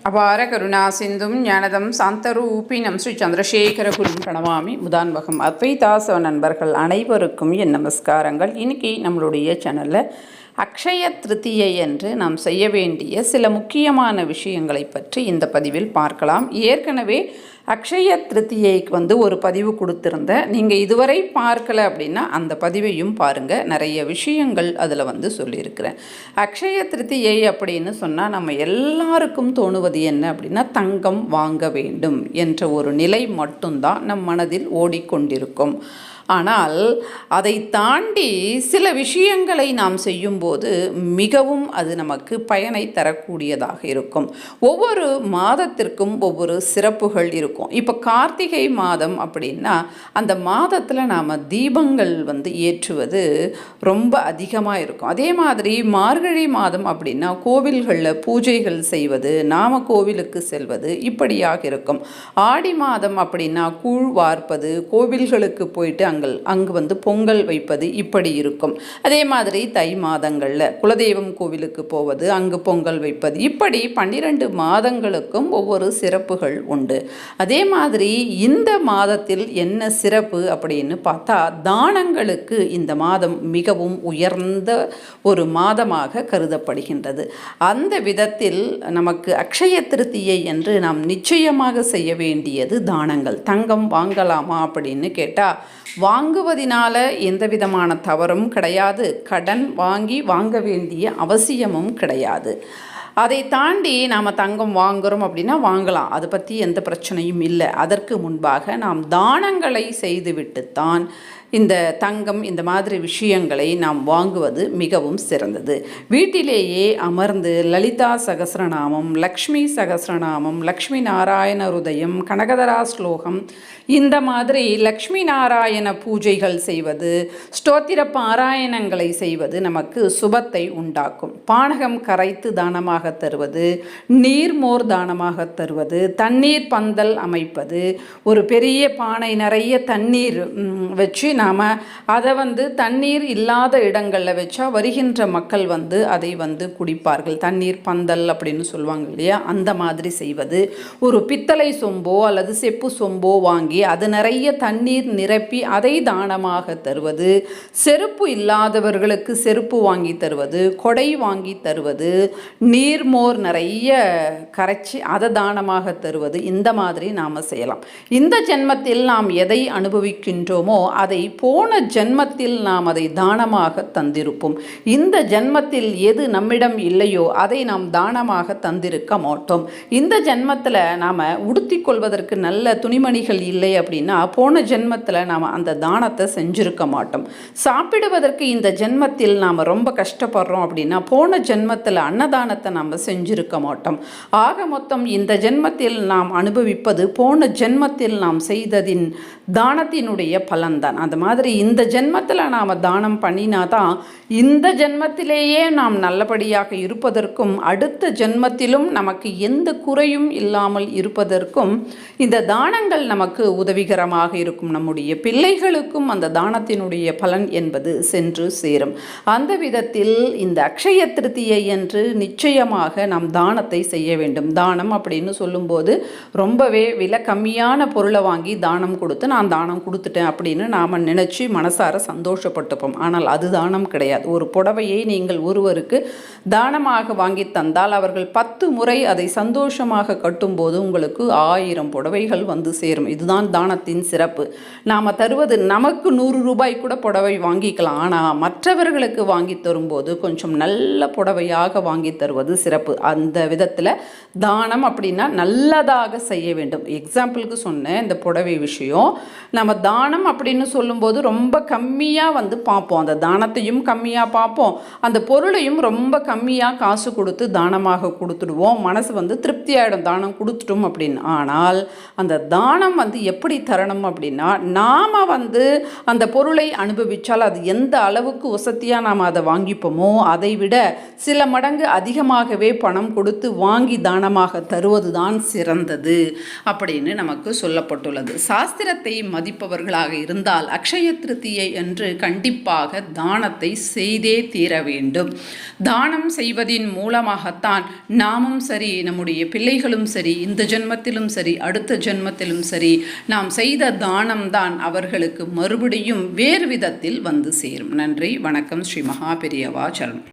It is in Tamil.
அபார கருணா சிந்தும் ஞானதம் சாந்தரூபினம் ஸ்ரீ சந்திரசேகரகுரும் பிரணவாமி முதான்வகம் அத்வைதாசவ நண்பர்கள் அனைவருக்கும் என் நமஸ்காரங்கள். இன்றைக்கி நம்மளுடைய சேனலில் அக்ஷய திருத்தியை என்று நாம் செய்ய வேண்டிய சில முக்கியமான விஷயங்களை பற்றி இந்த பதிவில் பார்க்கலாம். ஏற்கனவே அக்ஷய திருத்தியைக்கு ஒரு பதிவு கொடுத்துருந்தேன். நீங்கள் இதுவரை பார்க்கலை அப்படின்னா அந்த பதிவையும் பாருங்கள். நிறைய விஷயங்கள் அதில் சொல்லியிருக்கிறேன். அக்ஷய திருத்தியை அப்படின்னு சொன்னால் நம்ம எல்லாருக்கும் தோணுவது என்ன அப்படின்னா, தங்கம் வாங்க வேண்டும் என்ற ஒரு நிலை மட்டும்தான் நம் மனதில் ஓடிக்கொண்டிருக்கும். ஆனால் அதை தாண்டி சில விஷயங்களை நாம் செய்யும்போது மிகவும் அது நமக்கு பயனை தரக்கூடியதாக இருக்கும். ஒவ்வொரு மாதத்திற்கும் ஒவ்வொரு சிறப்புகள் இருக்கும். இப்போ கார்த்திகை மாதம் அப்படின்னா அந்த மாதத்தில் நாம் தீபங்கள் ஏற்றுவது ரொம்ப அதிகமாக இருக்கும். அதே மாதிரி மார்கழி மாதம் அப்படின்னா கோவில்களில் பூஜைகள் செய்வது, நாம கோவிலுக்கு செல்வது இப்படியாக இருக்கும். ஆடி மாதம் அப்படின்னா கூழ் வார்ப்பது, கோவில்களுக்கு போயிட்டு அங்கு பொங்கல் வைப்பது இப்படி இருக்கும். அதே மாதிரி தை மாதங்களில் குலதெய்வம் கோவிலுக்கு போவது, அங்கு பொங்கல் வைப்பது, இப்படி 12 மாதங்களுக்கும் ஒவ்வொரு சிறப்புகள் உண்டு. அதே மாதிரி இந்த மாதத்தில் என்ன சிறப்பு அப்படின்னு பார்த்தா, தானங்களுக்கு இந்த மாதம் மிகவும் உயர்ந்த ஒரு மாதமாக கருதப்படுகின்றது. அந்த விதத்தில் நமக்கு அக்ஷய திருத்தியை என்று நாம் நிச்சயமாக செய்ய வேண்டியது தானங்கள். தங்கம் வாங்கலாமா அப்படின்னு கேட்டால், வாங்குவதினால எந்த விதமான தவறும் கிடையாது. கடன் வாங்க வேண்டிய அவசியமும் கிடையாது. அதை தாண்டி நாம் தங்கம் வாங்குகிறோம் அப்படின்னா வாங்கலாம், அதை பற்றி எந்த பிரச்சனையும் இல்லை. அதற்கு முன்பாக நாம் தானங்களை செய்துவிட்டுத்தான் இந்த தங்கம் இந்த மாதிரி விஷயங்களை நாம் வாங்குவது மிகவும் சிறந்தது. வீட்டிலேயே அமர்ந்து லலிதா சகஸ்ரநாமம், லக்ஷ்மி சகஸ்ரநாமம், லக்ஷ்மி நாராயண ஹிருதயம், கனகதரா ஸ்லோகம், இந்த மாதிரி லக்ஷ்மி நாராயண பூஜைகள் செய்வது, ஸ்தோத்திர பாராயணங்களை செய்வது நமக்கு சுபத்தை உண்டாக்கும். பானகம் கரைத்து தானமாக தருவது, நீர்மோர் தானமாக தருவது, தண்ணீர் பந்தல் அமைப்பது, ஒரு பெரிய பானை நிறைய தண்ணீர் வச்சு நாம் அதை தண்ணீர் இல்லாத இடங்களில் வச்சா வருகின்ற மக்கள் அதை குடிப்பார்கள். தண்ணீர் பந்தல் அப்படின்னு சொல்லுவாங்க இல்லையா, அந்த மாதிரி செய்வது. ஒரு பித்தளை சொம்போ அல்லது செப்பு சொம்போ வாங்கி அது நிறைய தண்ணீர் நிரப்பி அதை தானமாக தருவது, செருப்பு இல்லாதவர்களுக்கு செருப்பு வாங்கி தருவது, கொடை வாங்கி தருவது, நீர்மோர் நிறைய கரைச்சி அதை தானமாக தருவது, இந்த மாதிரி நாம் செய்யலாம். இந்த ஜென்மத்தில் நாம் எதை அனுபவிக்கின்றோமோ அதை போன ஜென்மத்தில் நாம் அதை தானமாக தந்திருப்போம். இந்த ஜென்மத்தில் எது நம்மிடம் இல்லையோ அதை நாம் தானமாக தந்திருக்க மாட்டோம். இந்த ஜென்மத்தில் நாம் உடுத்திக் கொள்வதற்கு நல்ல துணிமணிகள் இல்லை அப்படின்னா போன ஜென்மத்தில் நாம் அந்த தானத்தை செஞ்சிருக்க மாட்டோம். சாப்பிடுவதற்கு இந்த ஜென்மத்தில் நாம் ரொம்ப கஷ்டப்படுறோம் அப்படின்னா போன ஜென்மத்தில் அன்னதானத்தை நாம் செஞ்சிருக்க மாட்டோம். ஆக மொத்தம் இந்த ஜென்மத்தில் நாம் அனுபவிப்பது போன ஜென்மத்தில் நாம் செய்ததின் தானத்தினுடைய பலன்தான். அந்த மாதிரி இந்த ஜென்மத்தில் நாம் தானம் பண்ணினா தான் இந்த ஜென்மத்திலேயே நாம் நல்லபடியாக இருப்பதற்கும் அடுத்த ஜென்மத்திலும் நமக்கு எந்த குறையும் இல்லாமல் இருப்பதற்கும் இந்த தானங்கள் நமக்கு உதவிகரமாக இருக்கும். நம்முடைய பிள்ளைகளுக்கும் அந்த தானத்தினுடைய பலன் என்பது சென்று சேரும். அந்த விதத்தில் இந்த அக்ஷய திருத்தியை என்று நிச்சயமாக நாம் தானத்தை செய்ய வேண்டும். தானம் அப்படின்னு சொல்லும்போது ரொம்பவே விலை கம்மியான பொருளை வாங்கி தானம் கொடுத்து நான் தானம் கொடுத்துட்டேன் அப்படின்னு நாம் நினச்சி மனசார சந்தோஷப்பட்டுப்போம். ஆனால் அது தானம் கிடையாது. ஒரு புடவையை நீங்கள் ஒருவருக்கு தானமாக வாங்கி தந்தால் அவர்கள் 10 முறை அதை சந்தோஷமாக கட்டும்போது உங்களுக்கு 1000 புடவைகள் சேரும். இதுதான் தானத்தின் சிறப்பு. நாம் தருவது நமக்கு 100 ரூபாய் கூட புடவை வாங்கிக்கலாம். ஆனால் மற்றவர்களுக்கு வாங்கி தரும்போது கொஞ்சம் நல்ல புடவையாக வாங்கி தருவது சிறப்பு. அந்த விதத்தில் தானம் அப்படின்னா நல்லதாக செய்ய வேண்டும். எக்ஸாம்பிளுக்கு சொன்னேன் இந்த புடவை விஷயம். நம்ம தானம் அப்படின்னு சொல்லும்போது ரொம்ப கம்மியாக பார்ப்போம். அந்த தானத்தையும் கம்மியாக பார்ப்போம், அந்த பொருளையும் ரொம்ப கம்மியாக காசு கொடுத்து தானமாக கொடுத்துடுவோம். மனசு திருப்தி ஆகிடும் தானம் கொடுத்துட்டோம் அப்படின்னு. ஆனால் அந்த தானம் எப்படி தரணும் அப்படின்னா, நாம் அந்த பொருளை அனுபவித்தால் அது எந்த அளவுக்கு வசதியாக நாம் அதை வாங்கிப்போமோ அதை விட சில மடங்கு அதிகமாகவே பணம் கொடுத்து வாங்கி தானமாக தருவது தான் சிறந்தது அப்படின்னு நமக்கு சொல்லப்பட்டுள்ளது. சாஸ்திரத்தை மதிப்பவர்களாக இருந்தால் அக்ஷய திருத்தியை அன்று கண்டிப்பாக தானத்தை செய்தே தீர வேண்டும். தானம் செய்வதின் மூலமாகத்தான் நாமும் சரி, நம்முடைய பிள்ளைகளும் சரி, இந்த ஜென்மத்திலும் சரி, அடுத்த ஜென்மத்திலும் சரி, நாம் செய்த தானம்தான் அவர்களுக்கு மறுபடியும் வேறு விதத்தில் வந்து சேரும். நன்றி, வணக்கம். ஸ்ரீ மகா பெரியவா சரணம்.